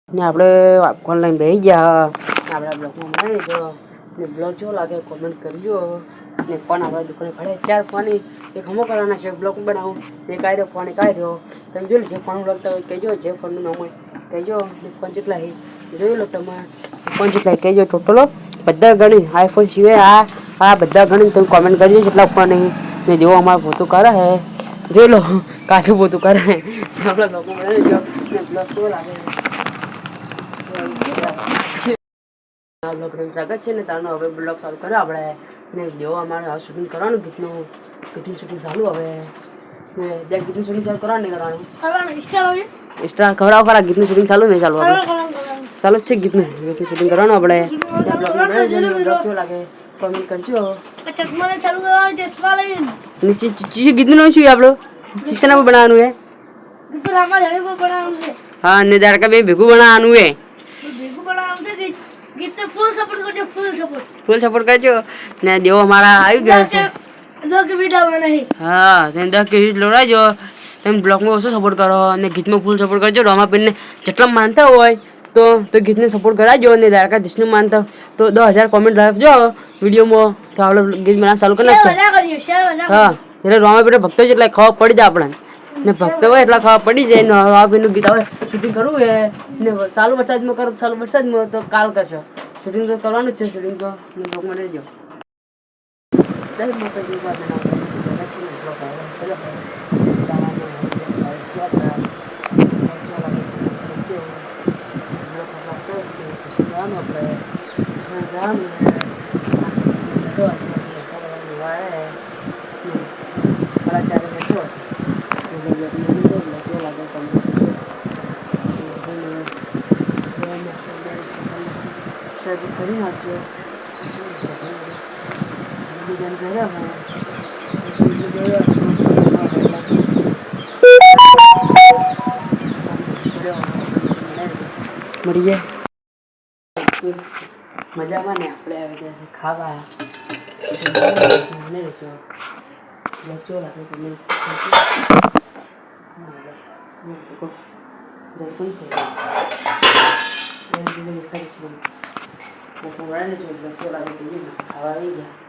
ને આપણે ઓનલાઈન બેસી ગયા આપણા બ્લોગમાં બનાવી દેજો ને બ્લોગ જો લાગે કોમેન્ટ કરજો ને ફોન આપણા દુકાને પડે 4 ફોન એક હમો કરવાના છે બ્લોગ બનાવું ને કાઢ્યો ફોન કાઢ્યો તમે જોઈ લો જે ફોન લગતા હોય કહેજો જે ફોનનું નામ હોય કહેજો ને ફોન જેટલા જોઈ લો તમે ફોન જેટલા કહેજો ટોટલો બધા ગણી આઈફોન સિવાય આ બધા ગણી તમે કોમેન્ટ કરજો જેટલા ફોન ને જેવો અમારું પોતું કરે હે જોઈ લો કાચું પોતું કરે આપણા બ્લોગ બનાવી દેજો ને બ્લોગ કેવો લાગે સ્વાગત છે ને તારનો હવે બ્લોગ ચાલુ કર્યો આપણે ને જો અમારે આ શૂટિંગ કરવાનું ગીતનું શૂટિંગ ચાલુ હવે ને ગીતનું શૂટિંગ ચાલુ કરવાનું નહીં કરવાનું ઇન્સ્ટા ખવડાવ ખરા ગીતનું શૂટિંગ ચાલુ નહીં ચાલુ ચાલુ જ છે ગીતનું શૂટિંગ કરવાનું આપણે બ્લોગ કેવો લાગે કોમેન્ટ કરજો નીચે ગીતનું નામ શું આપણું શીશાના બનાવવાનું હે હા ને દાડકા બે ભેગું બનાવવાનું હે ફૂલ સપોર્ટ કરજો ને દેવો અમારા આવી ગયા છે હા તેને 10 કે 20 લોડાજો તમે બ્લોગમાં ઓછો સપોર્ટ કરો અને ગીતમાં ફૂલ સપોર્ટ કરજો રોમાપીરને જેટલા માનતા હોય તો ગીતને સપોર્ટ કરાવજો અને દ્વારકા દેશનું માનતા તો 10,000 કોમેન્ટ રાખજો વિડીયોમાં તો આપણે ગીત બનાવવાનું ચાલુ કરી નાખશે હા એટલે રોમાપીરને ભક્તો જેટલા ખબર પડી જાય આપણને ને ભક્તો હોય એટલા ખબર પડી જાય ને રોમાપીરનું ગીત આવે શૂટિંગ કરવું હે ને ચાલુ વરસાદમાં કરો ચાલુ વરસાદમાં તો કાલ કરશો શૂટિંગ તો કરવાનું જ છે શૂટિંગ તો બ્લોગમાં રહેજો કરી નાખજો મળી જાય મજામાં ને આપણે આવી ગયા છે ખાવા લચો લાગે તમે ખાવા આવી ગયા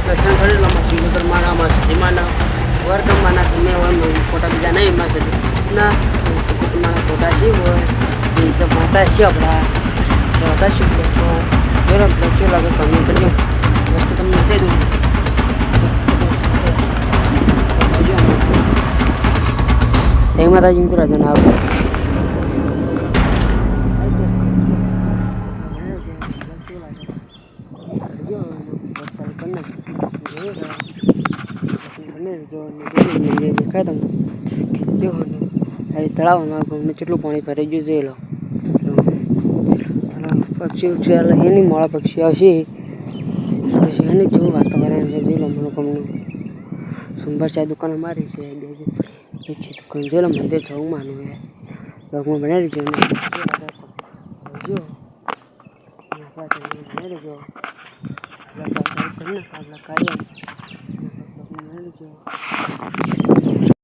દર્શન કરેલો સિંગોતર મારામાં સતીમાના વર્ગમાંના તમે હોય ફોટા બીજા નહીં એમાં છે ના મારા ફોટા છે હોય તો ફોટા છે આપણા ફોટા છે તો જોડો બચ્ચો લાગે કમેન્ટ કરજો વસ્તુ તમને દે દઉં જય માતાજી મિત્રો જન આવો દેખાય તમને હવે તળાવમાં ગમે કેટલું પાણી ભરાઈ ગયું જોઈ લો પક્ષી ઉછેર એની મોડા પક્ષી આવશે પછી એની જેવું વાતાવરણ છે જોઈ લો મને ગમનું સુંબર સાહેબ દુકાન મારી છે પછી દુકાન જોઈ લો મંદિર જવું માનું લોગમાં બનાવી દેજો બનાવી દેજો આપણા કાઢીએ